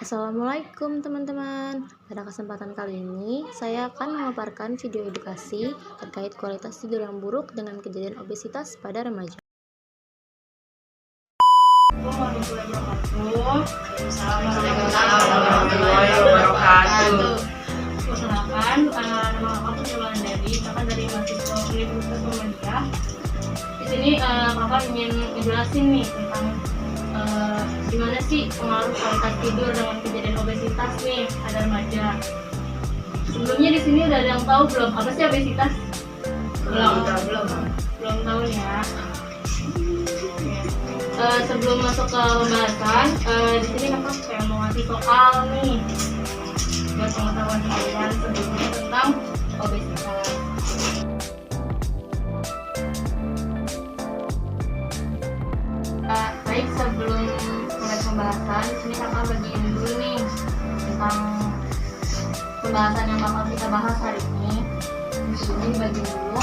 Assalamualaikum teman-teman. Pada kesempatan kali ini, saya akan memaparkan video edukasi terkait kualitas tidur yang buruk dengan kejadian obesitas pada remaja. Waalaikumsalam warahmatullahi wabarakatuh. Perkenalkan, nama aku Wulandari, kakak dari mahasiswa Universitas Muhammadiyah. Di sini kakak ingin menjelaskan nih tentang gimana sih pengaruh kualitas tidur dengan kejadian obesitas nih pada remaja. Sebelumnya di sini udah ada yang tahu belum apa sih obesitas? Belum tahu ya. Sebelum masuk ke pembahasan, di sini kakak kayak mau ngasih soal nih buat pengetahuan kalian sebelumnya tentang obesitas. Baik, sebelum mulai pembahasan, di sini kakak bagiin dulu nih tentang pembahasan yang bakal kita bahas hari ini. Di sini bagiin dulu.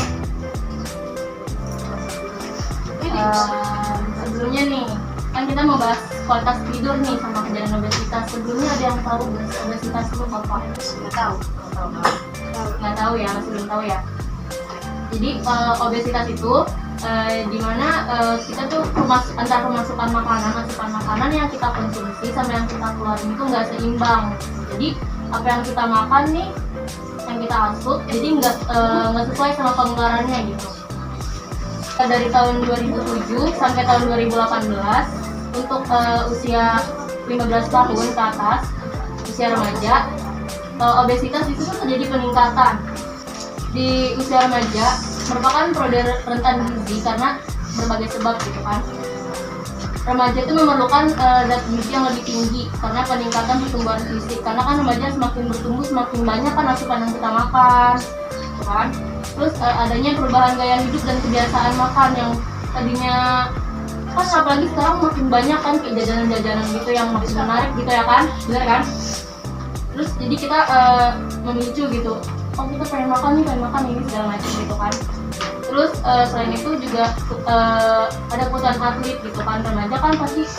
Sebelumnya nih, kan kita mau bahas kualitas tidur nih sama kejadian obesitas. Sebelumnya ada yang tahu obesitas itu apa? Nggak tahu ya, masih belum tahu ya. Jadi obesitas itu dimana kita tuh antara asupan makanan yang kita konsumsi sama yang kita keluarin itu nggak seimbang. Jadi apa yang kita makan nih, yang kita asup, jadi nggak sesuai sama pengeluarannya gitu. Dari tahun 2007 sampai tahun 2018 untuk usia 15 tahun ke atas, usia remaja, obesitas itu tuh terjadi peningkatan. Di usia remaja merupakan periode rentan gizi karena berbagai sebab gitu kan. Remaja itu memerlukan zat gizi yang lebih tinggi karena peningkatan pertumbuhan fisik, karena kan remaja semakin bertumbuh semakin banyak kan asupan yang kita makan gitu kan. Terus adanya perubahan gaya hidup dan kebiasaan makan yang tadinya kan, apalagi sekarang makin banyak kan kayak jajanan-jajanan gitu yang makin menarik gitu ya kan, bener kan? Terus jadi kita memicu gitu, oh kita pengen makan ini segala macam gitu kan. Terus selain itu juga ada kebutuhan atlet gitu kan, remaja kan pasti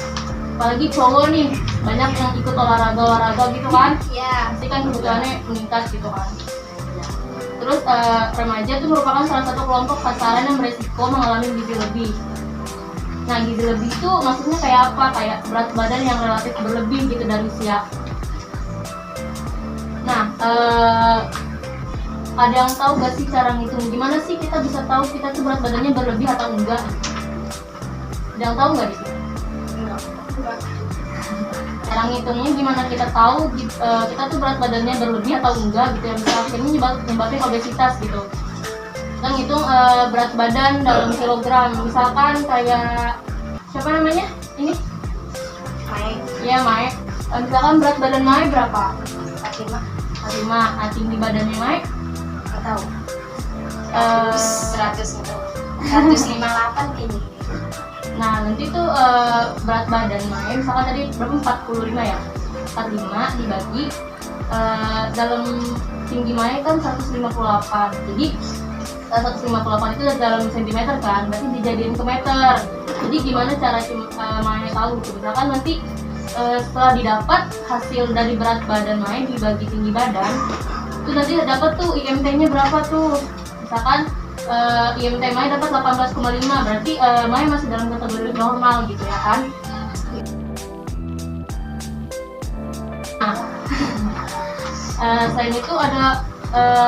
apalagi cowok nih banyak yang ikut olahraga gitu kan, pasti kan kebutuhannya meningkat gitu kan. Terus remaja itu merupakan salah satu kelompok sasaran yang beresiko mengalami gizi lebih. Nah, gizi lebih itu maksudnya kayak apa? Kayak berat badan yang relatif berlebih gitu dari usia. Nah, ada yang tahu gak sih cara ngitung? Gimana sih kita bisa tahu kita tuh berat badannya berlebih atau enggak? Ada yang tahu nggak di sini? Cara ngitungnya gimana kita tahu kita tuh berat badannya berlebih atau enggak gitu, yang bisa akhirnya nyebabin obesitas gitu. Kita ngitung berat badan dalam kilogram, misalkan kayak siapa namanya ini? Mae. Iya, Mae. Misalkan berat badan Mae berapa? 45. Nah, tinggi badannya Mae? Nggak tahu. 158 ini. Nah, nanti tuh berat badan Mae misalkan tadi berapa, 45 ya? 45 dibagi dalam tinggi Mae kan 158. Jadi 158 itu dalam sentimeter kan, berarti dijadiin ke meter. Jadi gimana cara Mae tahu gitu? Misalkan nanti setelah didapat hasil dari berat badan Mae dibagi tinggi badan, itu nanti dapat tuh IMT-nya berapa tuh? Misalkan IMT Mae dapat 18,5, berarti Mae masih dalam kategori normal gitu ya kan. Nah, selain itu ada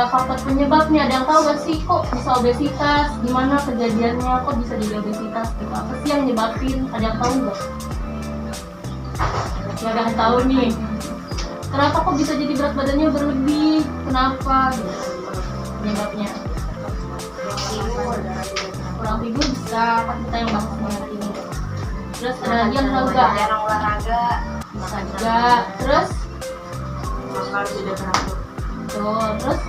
faktor penyebabnya. Ada yang tahu gak sih kok bisa obesitas, gimana kejadiannya, kok bisa jadi obesitas gitu, apa sih yang nyebabin? Ada yang tahu nggak? Nggak ada yang tahu nih, kenapa kok bisa jadi berat badannya berlebih, kenapa gitu penyebabnya. Kurang tidur bisa, kan kita yang bahas banget ini. Terus ada lagi yang tahu nggak? Jarang olahraga Bisa juga. Terus kalau tidak teratur. tuh, terus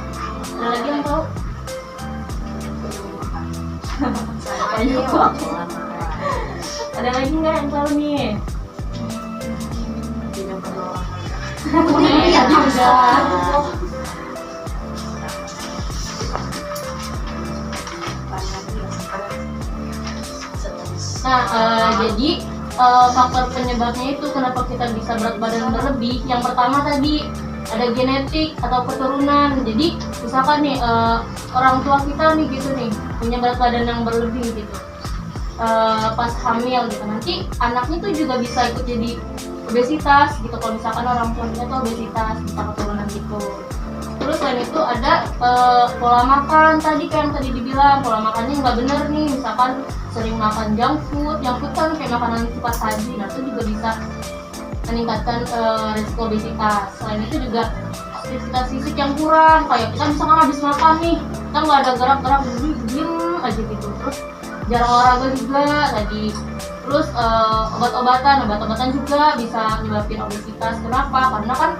ada lagi yang tahu? Ada lagi nggak yang tahu nih? Tidak perlu olahraga. Iya juga. Nah, jadi faktor penyebabnya itu kenapa kita bisa berat badan berlebih. Yang pertama tadi ada genetik atau keturunan. Jadi misalkan nih orang tua kita nih gitu nih punya berat badan yang berlebih gitu pas hamil gitu, nanti anaknya tuh juga bisa ikut jadi obesitas gitu kalau misalkan orang tuanya tuh obesitas bisa keturunan gitu. Terus selain itu ada pola makan tadi kan yang tadi dibilang pola makannya nggak bener nih, misalkan sering makan junk food kan kayak makanan cepat saji, nah itu juga bisa meningkatkan risiko obesitas. Selain itu juga aktivitas fisik yang kurang, kayak kita misalkan habis makan nih kita nggak ada gerak-gerak, diem aja gitu. Terus jarang olahraga juga tadi. Terus obat-obatan juga bisa menyebabkan obesitas. Kenapa? Karena kan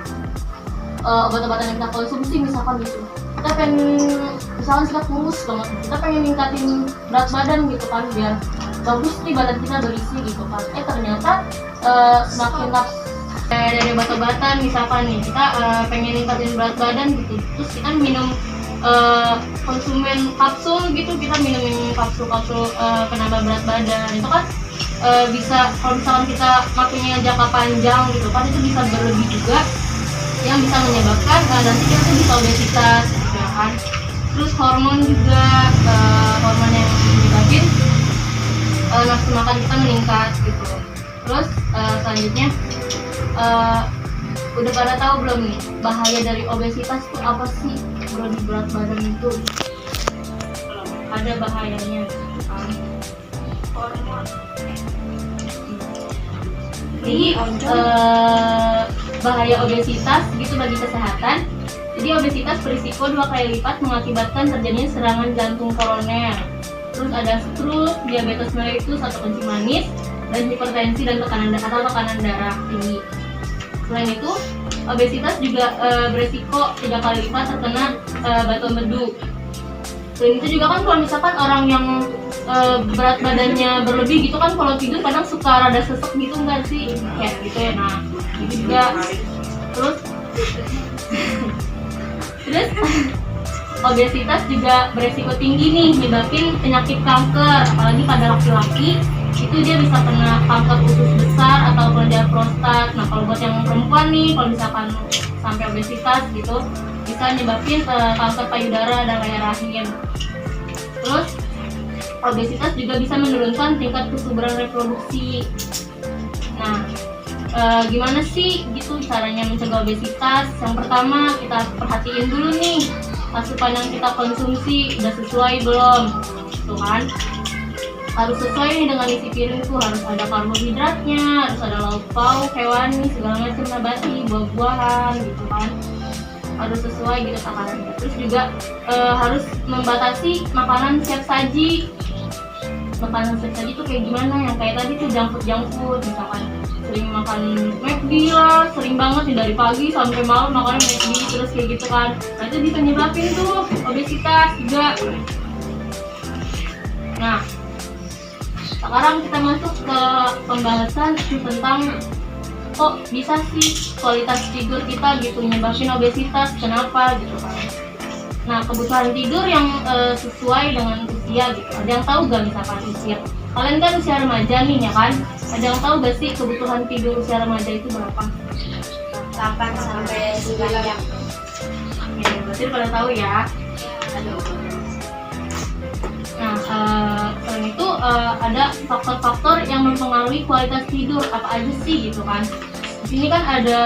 obat-obatan yang kita konsumsi misalkan gitu, kita misalkan kita kurus banget, kita pengen ningkatin berat badan gitu kan biar bagus nih badan kita berisi gitu kan. Ternyata semakin dari obat-obatan misalkan nih kita pengen ningkatin berat badan gitu, terus kita minum konsumen kapsul gitu, kita minum kapsul penambah berat badan, itu kan bisa kalau misalkan kita makainya jangka panjang gitu kan, itu bisa berlebih juga yang bisa menyebabkan nanti kita tuh bisa obesitas gitu ya kan. Terus hormon juga, hormon yang menyebabkan nafsu makan kita meningkat gitu. Terus selanjutnya udah pada tahu belum nih bahaya dari obesitas itu apa sih? Berlebih berat badan itu ada bahayanya gitu kan. Jadi bahaya obesitas gitu bagi kesehatan. Jadi obesitas berisiko 2 kali lipat mengakibatkan terjadinya serangan jantung koroner. Terus ada stroke, diabetes mellitus atau kencing manis, dan hipertensi dan tekanan darah tinggi. Selain itu, obesitas juga berisiko 3 kali lipat terkena batu empedu. Selain itu juga kan kalau misalkan orang yang berat badannya berlebih gitu kan, kalau tidur kadang suka rada sesek gitu enggak sih? Kayak gitu ya. Nah, itu juga. Terus obesitas juga beresiko tinggi nih menyebabkan penyakit kanker, apalagi pada laki-laki itu dia bisa kena kanker usus besar atau kelenjar prostat. Nah kalau buat yang perempuan nih, kalau misalkan sampai obesitas gitu bisa menyebabkan kanker payudara dan layar rahim. Terus obesitas juga bisa menurunkan tingkat kesuburan reproduksi. Nah gimana sih gitu caranya mencegah obesitas? Yang pertama kita perhatiin dulu nih asupan yang kita konsumsi udah sesuai belum, tuh kan harus sesuai nih dengan isi piring tuh, harus ada karbohidratnya, harus ada lauk pauk hewani segala macam nabati, buah-buahan gitu kan, harus sesuai gitu takarannya. Terus juga harus membatasi makanan siap saji. Makanan siap saji tuh kayak gimana, yang kayak tadi tuh junk food misalkan sering makan McD lah, sering banget nih dari pagi sampai malam makan McD terus kayak gitu kan. Nah itu bisa nyebabin tuh obesitas juga. Nah sekarang kita masuk ke pembahasan tentang kok bisa sih kualitas tidur kita gitu nyebabin obesitas, kenapa gitu kan. Nah kebutuhan tidur yang sesuai dengan usia gitu, ada yang tahu gak misalkan usia kalian kan usia remaja nih ya kan, ada yang tahu gak sih kebutuhan tidur usia remaja itu berapa? 8 sampai 9 jam. Ya, berarti pada tahu ya. Nah, selain itu ada faktor-faktor yang mempengaruhi kualitas tidur apa aja sih gitu kan. Di sini kan ada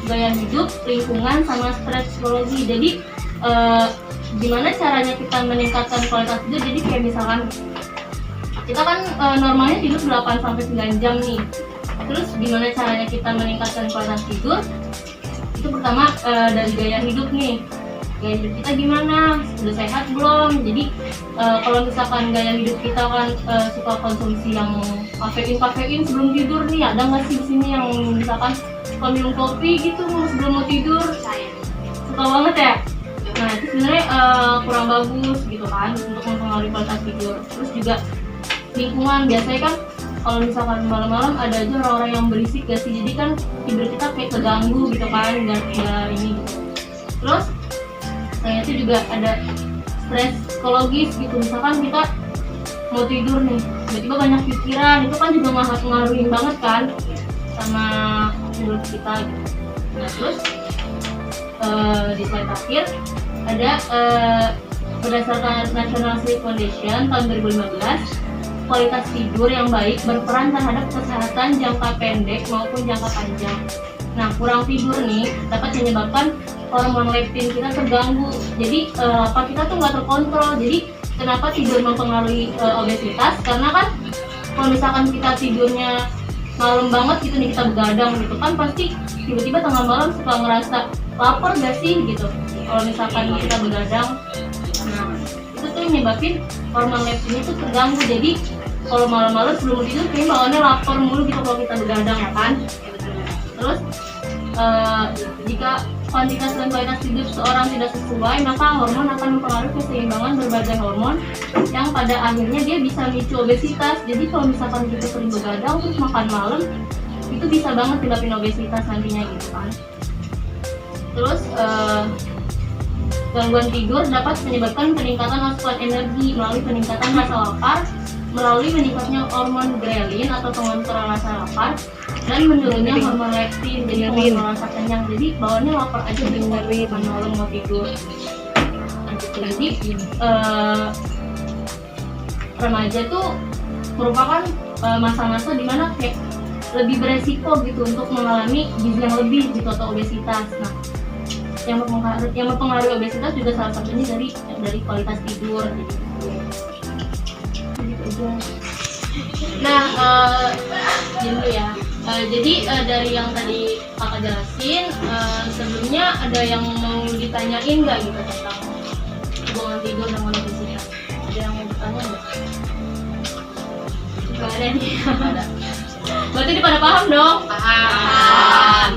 gaya hidup, lingkungan, sama stres psikologi. Jadi gimana caranya kita meningkatkan kualitas tidur? Jadi kayak misalkan kita kan normalnya tidur 8 sampai 9 jam nih. Terus gimana caranya kita meningkatkan kualitas tidur? Itu pertama dari gaya hidup nih. Gaya hidup kita gimana? Sudah sehat belum? Jadi kalau misalkan gaya hidup kita kan suka konsumsi yang kafein sebelum tidur nih, ada nggak sih di sini yang misalkan suka minum kopi gitu sebelum mau tidur? Saya Suka banget ya? Nah itu sebenarnya kurang bagus gitu kan untuk mempengaruhi kualitas tidur. Terus juga lingkungan, biasanya kan kalau misalkan malam-malam ada aja orang-orang yang berisik gak sih, jadi kan tidur kita kayak terganggu gitu kan, nggak ini gitu. Terus selain itu juga ada stres psikologis gitu, misalkan kita mau tidur nih tiba-tiba banyak pikiran, itu kan juga ngaruhin banget kan sama menurut kita gitu. Nah terus di slide terakhir ada berdasarkan National Sleep Foundation tahun 2015, kualitas tidur yang baik berperan terhadap kesehatan jangka pendek maupun jangka panjang. Nah, kurang tidur nih dapat menyebabkan hormon leptin kita terganggu. Jadi apa kita tuh nggak terkontrol. Jadi kenapa tidur mempengaruhi obesitas? Karena kan kalau misalkan kita tidurnya malam banget gitu nih, kita begadang gitu kan, pasti tiba-tiba tengah malam suka ngerasa lapar gak sih gitu. Kalau misalkan kita begadang, nah itu tuh nyebabin hormon leptin itu terganggu. Jadi kalau malam-malam sebelum tidur kayaknya bawaannya lapar mulu gitu kalau kita begadang ya kan. Terus jika kuantitas dan kualitas tidur seorang tidak sesuai, maka hormon akan mempengaruhi keseimbangan berbagai hormon yang pada akhirnya dia bisa memicu obesitas. Jadi kalau misalkan kita sering begadang terus makan malam, itu bisa banget menyebabkan obesitas nantinya gitu kan. Terus gangguan tidur dapat menyebabkan peningkatan asupan energi melalui peningkatan rasa lapar, melalui meningkatnya hormon grelin atau pengontrol rasa lapar, dan menurunnya hormon leptin jadi pengontrol rasa kenyang. Jadi bawaannya lapar aja dengerin malam mau tidur. Jadi remaja tuh merupakan masa-masa dimana kayak lebih beresiko gitu untuk mengalami gizi yang lebih gitu atau obesitas. Nah, yang mempengaruhi obesitas juga salah satunya dari kualitas tidur. Nah, dulu ya. Jadi dari yang tadi kakak jelasin, sebelumnya ada yang mau ditanyain nggak gitu tentang hubungan tidur dengan obesitas? Ada yang mau ditanya nggak? Nggak ada nih. Berarti pada paham dong? Paham.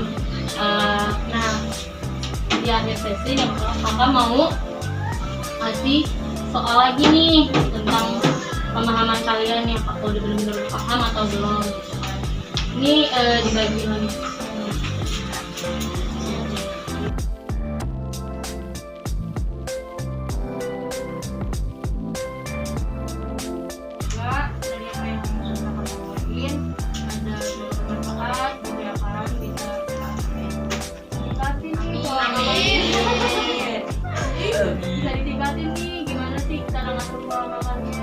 Nah, di akhir sesi yang kakak mau kasih soal lagi nih tentang pemahaman kalian nih, apakah udah benar-benar paham atau belum gitu kan. Ini dibagi lagi. Dari apa yang sudah kakak sampaikan, ada bermanfaat, juga kan bisa ditingkatin nih. Bisa ditingkatin nih, gimana sih cara ngatur pola makannya?